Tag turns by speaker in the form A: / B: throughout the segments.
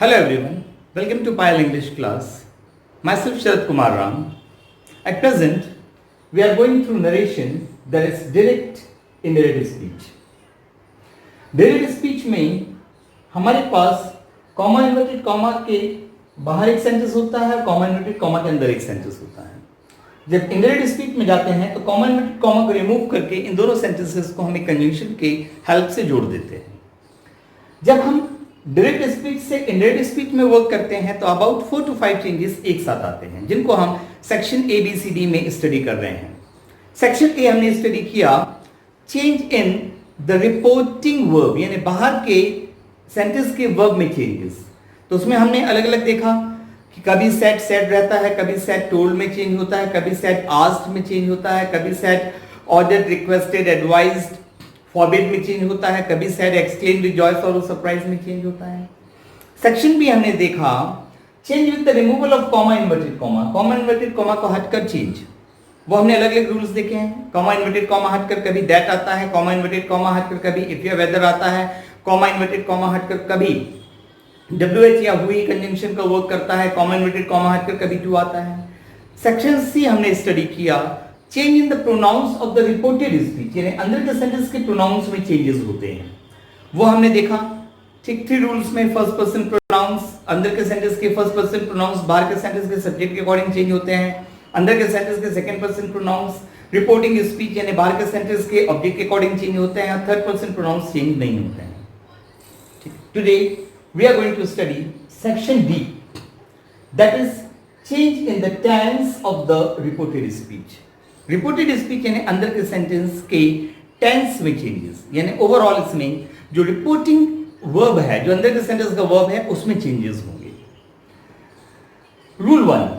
A: Hello everyone, welcome to Pile English class. Myself Sharad Kumar Ram. At present, we are going through narration that is direct indirect speech. Direct speech में हमारे पास comma inverted comma के बाहर एक sentence होता है, comma inverted comma के अंदर एक सेंटेंस होता है. जब इनडायरेक्ट स्पीच में जाते हैं तो कॉमा इन्वर्टेड कॉमा को रिमूव करके इन दोनों सेंटेंसेस को हम एक कंजंक्शन के हेल्प से जोड़ देते हैं. जब हम डायरेक्ट स्पीच से इनडायरेक्ट स्पीच में वर्क करते हैं तो अबाउट 4 to 5 चेंजेस एक साथ आते हैं, जिनको हम सेक्शन ABCD में स्टडी कर रहे हैं. सेक्शन ए हमने स्टडी किया change in the reporting verb, यानी बाहर के सेंटेंस के वर्ब में चेंजेस. तो उसमें हमने अलग अलग देखा कि कभी सेट सेट रहता है, कभी सेट टोल्ड में चेंज होता है, कभी सेट आस्क्ड में चेंज होता है, कभी set ordered, requested, advised, forbid में चेंज होता है, कभी सेट एक्सक्लेम, रिजॉइस और सरप्राइज में चेंज होता है. सेक्शन भी हमने देखा change with the removal of comma inverted comma. Comma inverted comma को हटकर चेंज, वो हमने अलग अलग रूल्स देखे हैं. कॉमा इन्वर्टेड कॉमा हटकर कभी दैट आता है, कॉमा इन्वर्टेड कॉमा हटकर कभी इफ या वेदर आता है, कॉमा इन्वर्टेड कॉमा हटकर कभी WH या हुई कंजंक्शन का वर्क करता है, कॉमा इन्वर्टेड कॉमा हटकर कभी टू आता है. सेक्शन सी हमने स्टडी किया change in the pronounce of the reported speech, यानी अंदर के सेंटेंस के प्रोनाउंस में चेंजेस होते हैं. वो हमने देखा ठीक 3 रूल्स में. फर्स्ट पर्सन प्रोनाउंस, अंदर के सेंटेंस के फर्स्ट पर्सन प्रोनाउंस बाहर के सेंटेंस के सब्जेक्ट के अकॉर्डिंग चेंज होते हैं. अंदर के सेंटेंस के second person pronouns reporting speech यानी बाहर के सेंटेंस के ऑब्जेक्ट के अकॉर्डिंग चेंज होते हैं. थर्ड पर्सन प्रोनाउंस चेंज नहीं होते हैं. Today we are going to study section D, that is change in the tense of the reported speech. Reported speech यानी अंदर के सेंटेंस के टेंस में चेंजेस, यानी ओवरऑल इसमें जो रिपोर्टिंग वर्ब है, जो अंदर के सेंटेंस का वर्ब है, उसमें चेंजेस होंगे. Rule 1,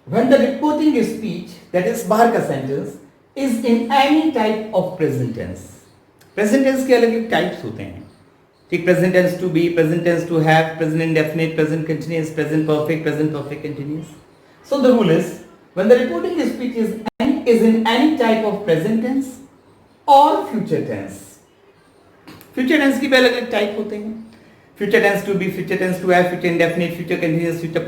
A: when the reporting speech, that is बाहर का सेंटेंस, is in any type of present tense. Present tense के अलग अलग टाइप्स होते हैं. ठीक, present tense to be, present tense to have, present indefinite, present continuous, present perfect continuous. So the rule is when the reporting speech is in any type of present tense or future tense. Future tense की भी अलग अलग type होते हैं. Future tense to be, future tense to have, future indefinite, future continuous, future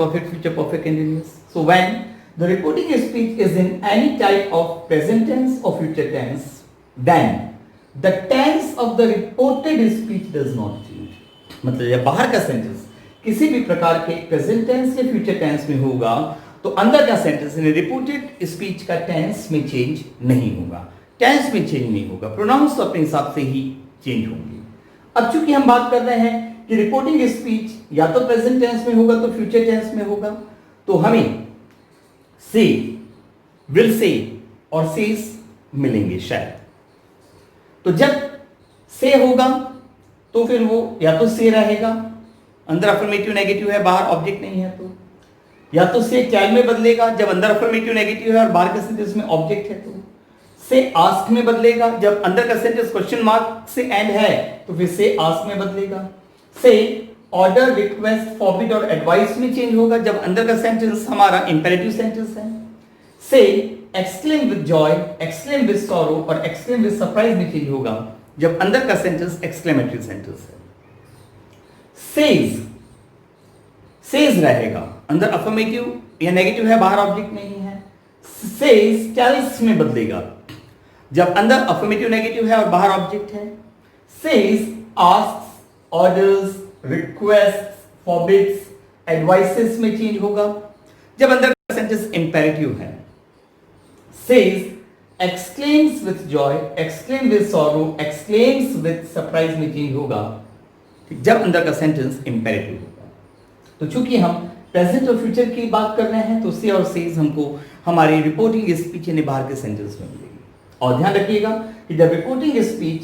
A: perfect continuous. So when the reporting speech is in any type of present tense or future tense, then the tense of the reported speech does not change. मतलब जब बाहर का sentence किसी भी प्रकार के present tense या future tense में होगा तो अंदर का सेंटेंस यानी रिपोर्टेड स्पीच का टेंस में चेंज नहीं होगा. टेंस में चेंज नहीं होगा, प्रोनाउंस तो अपने हिसाब से ही चेंज होंगे. अब चूंकि हम बात कर रहे हैं कि रिपोर्टिंग स्पीच या तो प्रेजेंट टेंस में होगा तो फ्यूचर टेंस में होगा, तो हमें से, विल से और सेज मिलेंगे शायद. तो जब से होगा तो फिर वो या तो से रहेगा, अंदर अफर्मेटिव नेगेटिव है, बाहर ऑब्जेक्ट नहीं है, तो या तो से कैल में बदलेगा जब अंदर अफर्मेटिव नेगेटिव है और बाहर के सेंटेंस में ऑब्जेक्ट है, तो से आस्क में बदलेगा जब अंदर का सेंटेंस क्वेश्चन मार्क से एंड है तो फिर से आस्क में बदलेगा. से ऑर्डर, रिक्वेस्ट, फॉरबिड और एडवाइस में चेंज होगा जब अंदर का सेंटेंस हमारा इंपेरेटिव सेंटेंस है. से exclaim with joy, exclaim with sorrow और एक्सक्लेम विद सरप्राइज में चेंज होगा जब अंदर का सेंटेंस एक्सक्लेमेटरी सेंटेंस है. सेज रहेगा, अंदर अफर्मेटिव या नेगेटिव है, बाहर ऑब्जेक्ट नहीं है. सेज टेल्स में बदलेगा जब अंदर अफर्मेटिव नेगेटिव है और बाहर ऑब्जेक्ट है. Says asks, orders, request, forbids, advises में चेंज होगा जब अंदर का सेंटेंस इंपेरेटिव है. Says exclaims with joy, exclaim with sorrow, exclaims with surprise में चेंज होगा जब अंदर का सेंटेंस इंपेरेटिव होगा. तो चूंकि हम प्रेजेंट और फ्यूचर की बात कर रहे हैं तो से और सेज हमको हमारी रिपोर्टिंग स्पीच यानी बाहर के सेंटेंस में मिलेगी. और ध्यान रखिएगा कि जब रिपोर्टिंग स्पीच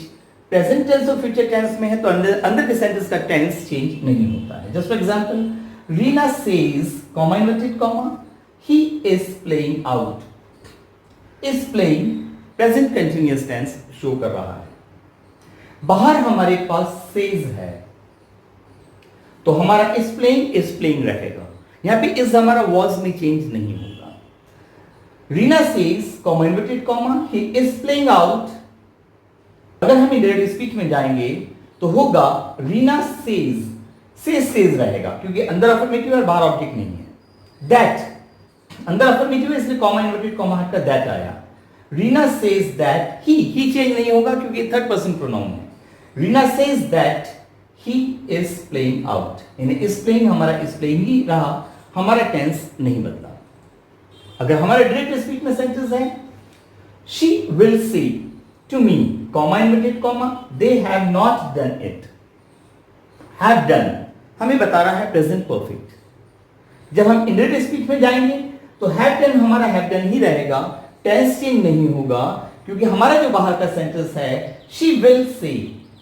A: प्रेजेंट टेंस और फ्यूचर टेंस में है तो अंदर के सेंटेंस का टेंस चेंज नहीं होता है. Just for example, Reena says comma inverted comma he is playing out. Is playing present continuous tense show कर रहा है. बाहर हमारे पास सेज है तो हमारा इज प्लेइंग रहेगा. यहां पे इज हमारा वॉज में चेंज नहीं होगा. Reena says comma inverted comma he is playing out. अगर हम इंडायरेक्ट स्पीच में जाएंगे तो होगा रीना सेज सेज रहेगा क्योंकि अंदर अफर्मेटिव और बाहर ऑब्जेक्ट नहीं है। दैट अंदर अफर्मेटिव है इसलिए कॉमा इन्वर्टेड कॉमा हट का दैट आया। Reena says that he change नहीं होगा क्योंकि थर्ड पर्सन प्रोनाउन है। Reena says that he is playing out, यानी इज प्लेइंग हमारा इज प्लेइंग ही रहा, हमारा टेंस नहीं बदला। अगर हमारे डायरेक्ट स्पीच में सेंटेंस है she will say to me comma inverted comma they have not done it. Have done हमें बता रहा है प्रेजेंट परफेक्ट। जब हम इंडायरेक्ट स्पीच में जाएंगे तो हैव डन हमारा हैव डन ही रहेगा, टेंस चेंज नहीं होगा क्योंकि हमारा जो बाहर का सेंटेंस है शी विल से,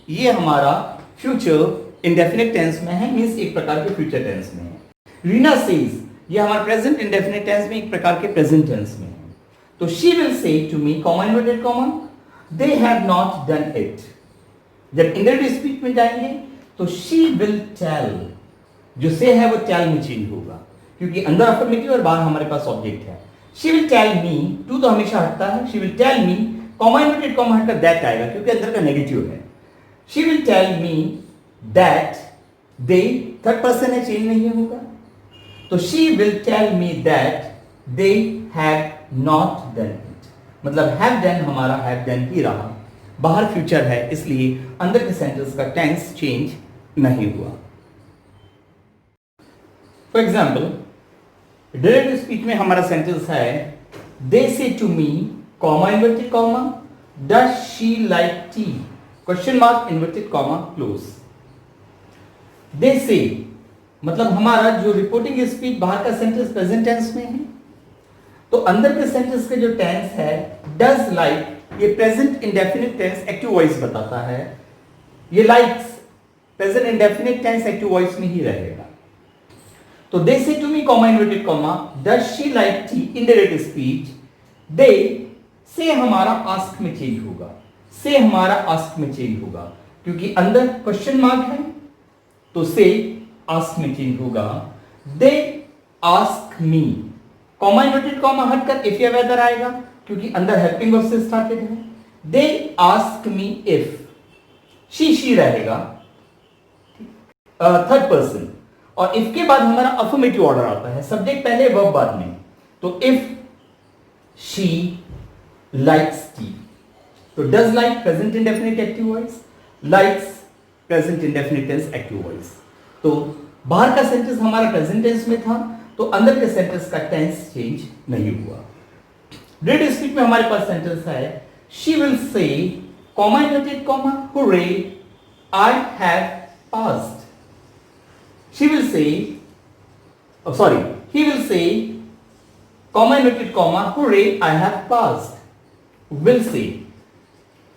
A: ये हमारा फ्यूचर इंडेफिनिट टेंस में है, मींस एक प्रकार के फ्यूचर टेंस में है। रीना सेज ये हमारा प्रेजेंट इंडेफिनिट टेंस में एक प्रकार के प्रेजेंट टेंस में है। तो she will say to me comma inverted comma they have not done it. जब इंडायरेक्ट स्पीच में जाएंगे तो शी विल टेल, जो से है वो टेल में चेंज होगा क्योंकि अंदर अफर्मेटिव और बाहर हमारे पास ऑब्जेक्ट है। She will tell me, to तो हमेशा हटता है, she will tell me comma inverted comma हटकर दैट आएगा क्योंकि अंदर का नेगेटिव है। She will tell me that they, third person है चेंज नहीं होगा, तो she will tell me that they have not done it, मतलब हैव डन हमारा हैव डन ही रहा, बाहर फ्यूचर है इसलिए अंदर के सेंटेंस का टेंस चेंज नहीं हुआ। फॉर एग्जाम्पल डायरेक्ट स्पीच में हमारा सेंटेंस है they say to me comma inverted comma does she like tea question mark inverted comma close. They say मतलब हमारा जो रिपोर्टिंग स्पीच बाहर का सेंटेंस प्रेजेंट टेंस में है, तो अंदर के सेंटेंस के जो टेंस है डज लाइक, ये present indefinite tense active voice बताता है, ये likes present indefinite tense active voice में ही रहेगा। तो they say to me comma inverted comma does she like tea in direct speech, they say हमारा आस्क में चेंज होगा, से हमारा आस्क में चेंज होगा क्योंकि अंदर क्वेश्चन मार्क है तो से आस्क में चेंज होगा। They ask me comma inverted comma हटकर इफ या वेदर आएगा क्योंकि अंदर हेल्पिंग वर्ब से स्टार्टेड है। They ask me if, she रहेगा थर्ड पर्सन, और इफ के बाद हमारा अफर्मेटिव ऑर्डर आता है, सब्जेक्ट पहले वर्ब बाद में। तो इफ शी लाइक्स टी, तो does like present indefinite active voice, likes present indefinite tense active voice. तो बाहर का सेंटेंस हमारा प्रेजेंट टेंस में था तो अंदर के सेंटेंस का टेंस चेंज नहीं हुआ। डायरेक्ट स्पीच में हमारे पास सेंटेंस है शी विल से comma inverted comma hurray I have passed. She will say, he will say, comma inverted comma, hooray, I have passed. Will say,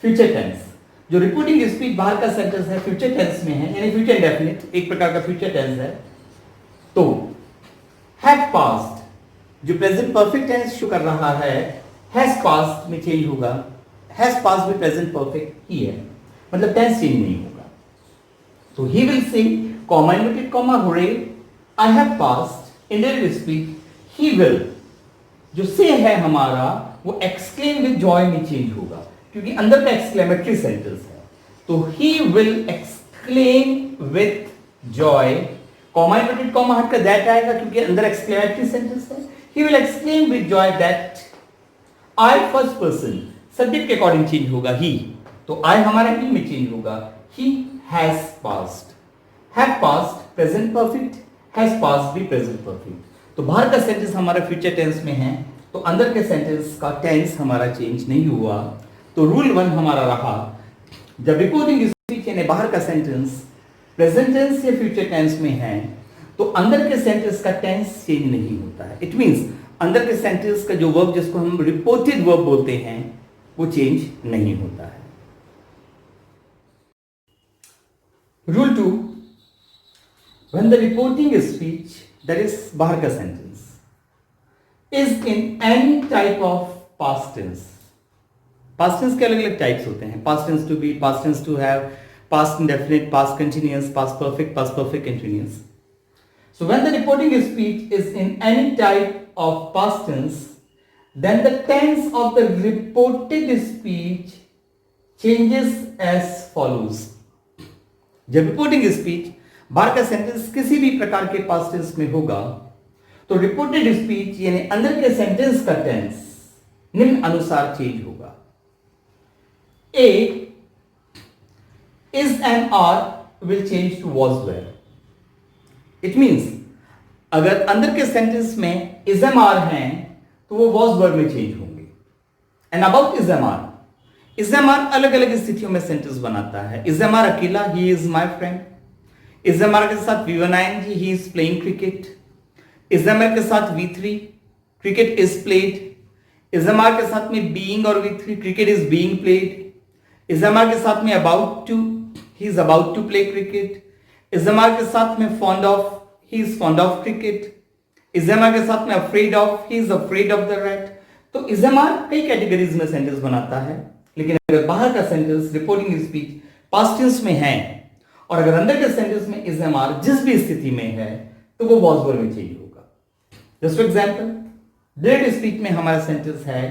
A: future tense. जो reporting speech बाहर का sentence है future tense में है, यानी future indefinite एक प्रकार का फ्यूचर टेंस है। तो have passed जो प्रेजेंट परफेक्ट टेंस शो कर रहा है has passed में चेंज होगा, has passed भी प्रेजेंट परफेक्ट ही है, मतलब टेंस चेंज नहीं होगा। तो he will say comma inverted comma hooray I have passed in direct speech he will जो से है हमारा वो exclaim with joy में चेंज होगा क्योंकि अंदर का exclamatory सेंटेंस है। तो he will exclaim with joy comma inverted comma हटकर that आएगा क्योंकि अंदर exclamatory सेंटेंस है। he will exclaim with joy that I first person subject के अकॉर्डिंग चेंज होगा he, तो I हमारा he में चेंज होगा, he has passed। have passed present perfect, has passed भी present perfect। तो बाहर का सेंटेंस हमारा फ्यूचर टेंस में है तो अंदर के सेंटेंस का टेंस हमारा चेंज नहीं हुआ। तो रूल 1 हमारा रहा, जब रिपोर्टिंग स्पीच यानी बाहर का सेंटेंस प्रेजेंट टेंस या फ्यूचर टेंस में है तो अंदर के सेंटेंस का टेंस चेंज नहीं होता है। इट मींस अंदर के सेंटेंस का जो वर्ब जिसको हम रिपोर्टेड वर्ब बोलते हैं वो चेंज नहीं होता है। Rule 2, when the reporting speech, that is बाहर का sentence, is in any type of past tense। past tense के अलग अलग types होते हैं, past tense to be, past tense to have, past indefinite, past continuous, past perfect continuous। So when the reporting speech is in any type of past tense, then the tense of the reported speech changes as follows। जब reporting speech बाहर का sentence किसी भी प्रकार के past tense में होगा तो रिपोर्टेड स्पीच यानी अंदर के सेंटेंस का टेंस निम्न अनुसार चेंज होगा। A is and are will change to was were. It means अगर अंदर के सेंटेंस में इज एम आर हैं तो वो वॉज वेयर में चेंज होंगे। And about is am are, is am are अलग अलग स्थितियों में सेंटेंस बनाता है। इज एम आर अकेला, he is my friend. Is am are के साथ V1 ing, he is playing cricket. Is am are के साथ V3, cricket is played. Is am are के साथ में बीइंग और V3, cricket is being played. Is am are के साथ में about to, he is about to play cricket. Is am are के साथ में fond of, he is fond of cricket। Is am are के साथ में afraid of, he is afraid of the rat। तो इज़ेमआर कई कैटेगरीज में सेंटेंस बनाता है, लेकिन अगर बाहर का sentence reporting speech past tense में है और अगर अंदर के सेंटेंस में इज़ेमआर जिस भी स्थिति में है तो वो वॉज वेयर में चेंज होगा। Just for example, direct speech में हमारा सेंटेंस है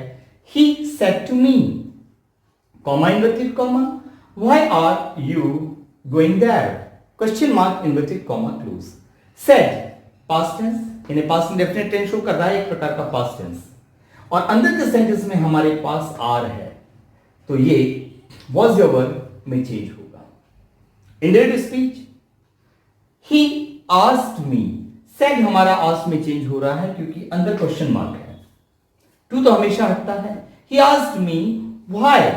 A: he said to me, comma inverted comma, why are you going there, question mark inverted comma close। said past tense यानी पास्ट इंडेफिनिट टेंस शो कर रहा है, एक प्रकार का पास्ट टेंस, और अंदर के सेंटेंस में हमारे पास आर है तो ये वॉज योर में चेंज होगा। इनडायरेक्ट स्पीच ही आस्क्ड मी, सेड हमारा आस्क्ड में चेंज हो रहा है क्योंकि अंदर क्वेश्चन मार्क है। टू तो हमेशा हटता है। ही asked me why,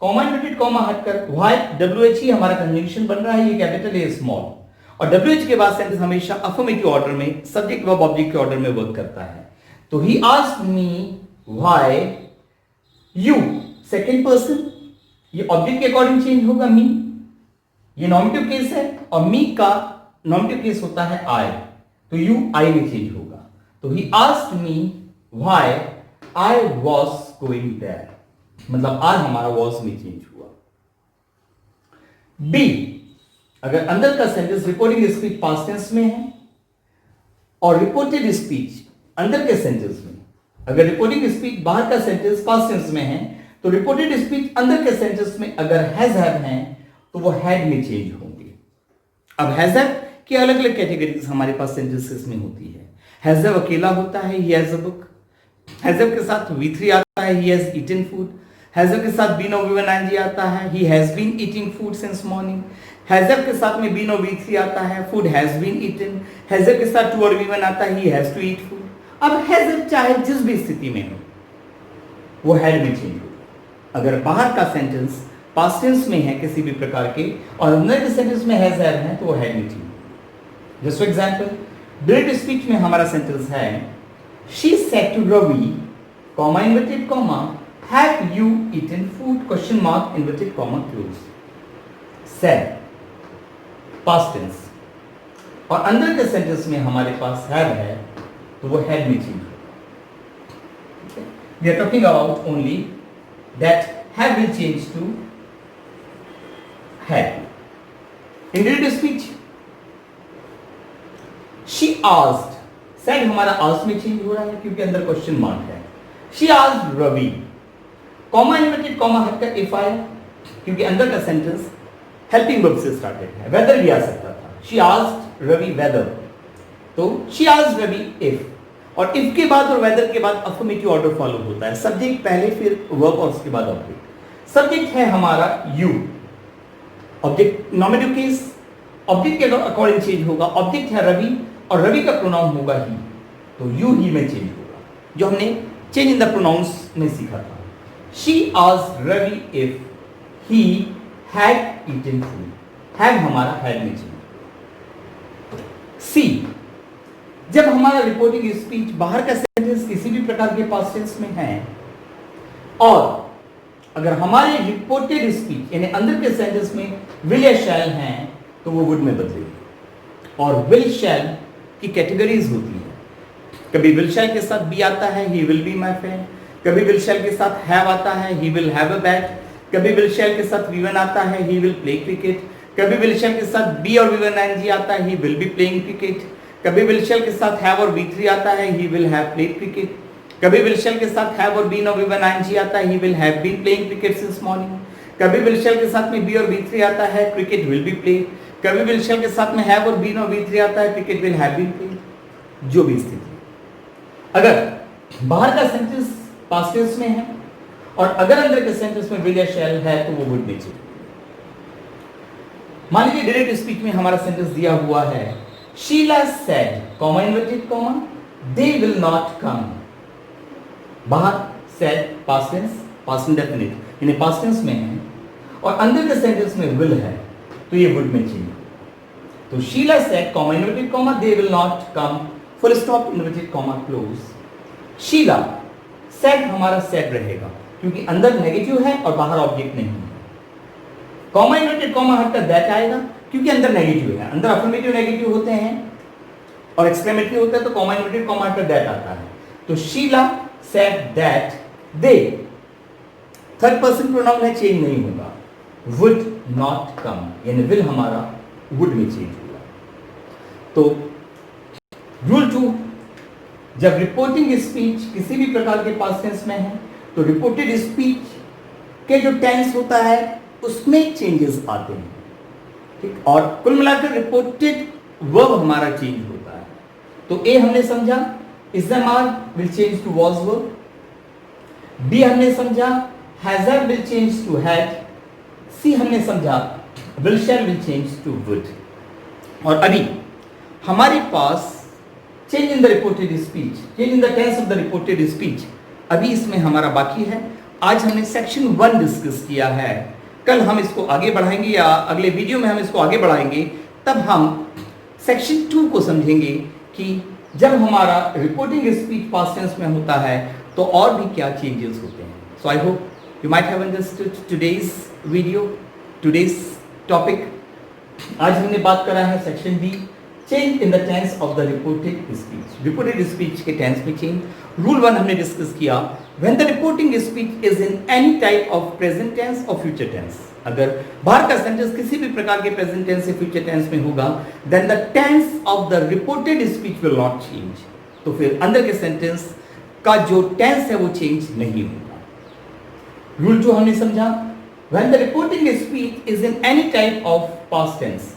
A: comma inverted comma हटकर व्हाई, WH हमारा कंजंक्शन बन रहा है, ये कैपिटल है स्मॉल, और WH के बाद सेंटेंस हमेशा अफर्मेटिव ऑर्डर में सब्जेक्ट वर्ब ऑब्जेक्ट के ऑर्डर में वर्क करता है। तो he asked me why you, second person, ये ऑब्जेक्ट के अकॉर्डिंग चेंज होगा मी, ये नॉमिनेटिव केस है और मी का नॉमिनेटिव केस होता है आई, तो यू आई में चेंज होगा। तो he asked me why I was going there, मतलब आर हमारा वाज में चेंज हुआ। बी, अगर अंदर का sentence reporting speech past tense में है और रिपोर्टेड स्पीच अंदर के सेंटेंस में, अगर रिपोर्टिंग स्पीच बाहर का सेंटेंस पास्ट टेंस में है तो रिपोर्टेड स्पीच अंदर के सेंटेंस में अगर हैज हैव हैं तो वो हैड में चेंज होंगे। अब हैज हैव की अलग अलग कैटेगरीज हमारे पास सेंटेंसेस में होती है। हैज हैव अकेला होता है, he has a book. Has have के साथ V3 आता है, he has eaten food. Has have के साथ बीन और V1 ing आता है, he has been eating food since morning. Has have के साथ में बीन और V3 आता है, food has been eaten. Has have के साथ टू और V1 आता है, he has to eat food. अब हैज हैव चाहे जिस भी स्थिति में हो वो हैड में चेंज होगा। अगर बाहर का सेंटेंस पास्ट टेंस में है किसी भी प्रकार के और अंदर के सेंटेंस में हैज हैव है तो वो हैड में चेंज होगा। Just for example, direct speech में हमारा सेंटेंस है she said to Ravi, comma inverted comma, have you eaten food, question mark inverted comma close. Said past tense और अंदर के सेंटेंस में हमारे पास हैव है तो वो हैड में चेंज होगा। We are talking about only that have will change to had. In direct speech she asked, said हमारा आस्क्ड में चेंज हो रहा है क्योंकि अंदर क्वेश्चन मार्क है। She asked Ravi, comma inverted comma हटकर इफ आया क्योंकि अंदर का सेंटेंस हेल्पिंग वर्ब से स्टार्टेड है, वेदर भी आ सकता था। शी आस्क्ड रवि वेदर, तो शी आस्क्ड रवि इफ, और इफ के बाद और वेदर के बाद अफर्मेटिव ऑर्डर फॉलो होता है, सब्जेक्ट पहले फिर वर्ब और उसके बाद ऑब्जेक्ट। सब्जेक्ट है हमारा you, object nominative case, object के अकॉर्डिंग चेंज होगा। ऑब्जेक्ट है रवि और रवि का प्रोनाउन होगा ही, तो यू ही में चेंज होगा, जो हमने चेंज इन द प्रोनाउंस में सीखा था। She asked Ravi if he had eaten food, have हमारा हैड में चेंज। सी, जब हमारा रिपोर्टिंग स्पीच बाहर का सेंटेंस किसी भी प्रकार के पास्ट टेंस में है और अगर हमारे रिपोर्टेड स्पीच यानी अंदर के सेंटेंस में विल या शैल हैं तो वो वुड में बदलेगी। और विल शैल की कैटेगरीज होती है, कभी विल शैल के साथ बी आता है, he will be my friend. कभी विल शैल के साथ हैव आता है, he will have a bat. कभी विल शैल के साथ V1 आता है, ही विल प्ले क्रिकेट। कभी विल शैल के साथ बी और V1 ing आता है, he will be playing cricket. कभी विल शैल के साथ हैव और V3 आता है, he will have played cricket. कभी विल शैल के साथ हैव और बीन और V1 ing आता है, he will have been playing cricket since morning. कभी विल शैल के साथ में बी और V3 आता है, क्रिकेट विल बी प्लेड। कभी विल शैल के साथ में हैव और बीन और V3 आता है, cricket will have been played, जो भी स्थिति। अगर बाहर का सेंटेंस पास्ट टेंस में है और अगर अंदर के सेंटेंस में विल या शैल है तो वो वुड में चाहिए। मान लीजिए डायरेक्ट स्पीच में हमारा सेंटेंस दिया हुआ है, Sheela said, comma inverted comma, they will not come. बाहर said past tense, past indefinite, यानी पास्ट टेंस में है और अंदर के सेंटेंस में विल है तो ये वुड में चाहिए। तो Sheela said, comma inverted comma, they will not come, full stop inverted comma close. Sheela said हमारा सेड रहेगा क्योंकि अंदर नेगेटिव है और बाहर ऑब्जेक्ट नहीं है। कॉमा इन्वर्टेड कॉमा हटकर दैट आएगा क्योंकि अंदर नेगेटिव है, अंदर अफर्मेटिव नेगेटिव होते हैं और एक्सक्लेमेटरी होता है तो कॉमा इन्वर्टेड कॉमा हटकर दैट आता है। तो Sheela said that they, third person pronoun है, चेंज नहीं होगा, वुड नॉट कम, यानी विल हमारा वुड में चेंज होगा। तो रूल 2, जब रिपोर्टिंग स्पीच किसी भी प्रकार के पास्ट टेंस में है तो रिपोर्टेड स्पीच के जो टेंस होता है उसमें चेंजेस आते हैं, ठीक। और कुल मिलाकर रिपोर्टेड वर्ब हमारा चेंज होता है। तो ए हमने समझा is the mark will change to was verb, B हमने समझा हैजर will change to had, C हमने समझा will shall will change to would. और अभी हमारे पास change in the reported speech, change in the tense of the reported speech अभी इसमें हमारा बाकी है। आज हमने सेक्शन 1 डिस्कस किया है, कल हम इसको आगे बढ़ाएंगे या अगले वीडियो में हम इसको आगे बढ़ाएंगे, तब हम सेक्शन 2 को समझेंगे कि जब हमारा रिपोर्टिंग स्पीच पास्ट टेंस में होता है तो और भी क्या चेंजेस होते हैं। So I hope you might have understood today's video, today's topic. आज हमने बात करा है section B, change in the tense of the reported speech, reported speech के टेंस में चेंज। रूल 1 हमने डिस्कस किया, when the reporting speech is in any type of present tense और फ्यूचर टेंस, अगर बाहर का सेंटेंस किसी भी प्रकार के प्रेजेंट टेंस या फ्यूचर टेंस में होगा, then the tense of the reported speech will not change, तो फिर अंदर के सेंटेंस का जो टेंस है वो चेंज नहीं होगा। रूल 2 हमने समझा, when the reporting speech is in any type of past tense,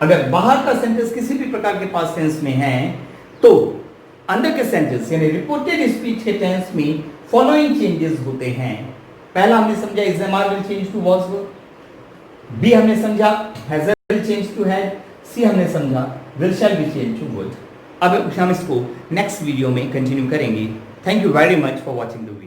A: अगर बाहर का सेंटेंस किसी भी प्रकार के पास्ट टेंस में है तो अंदर के सेंटेंस यानी रिपोर्टेड स्पीच के टेंस में फॉलोइंग चेंजेस होते हैं। पहला हमने समझा is am are will change to was verb, B हमने समझा हैजर will change to had, C हमने समझा will shall will change to would. अब हम इसको नेक्स्ट वीडियो में कंटिन्यू करेंगे। Thank you very much for watching the video.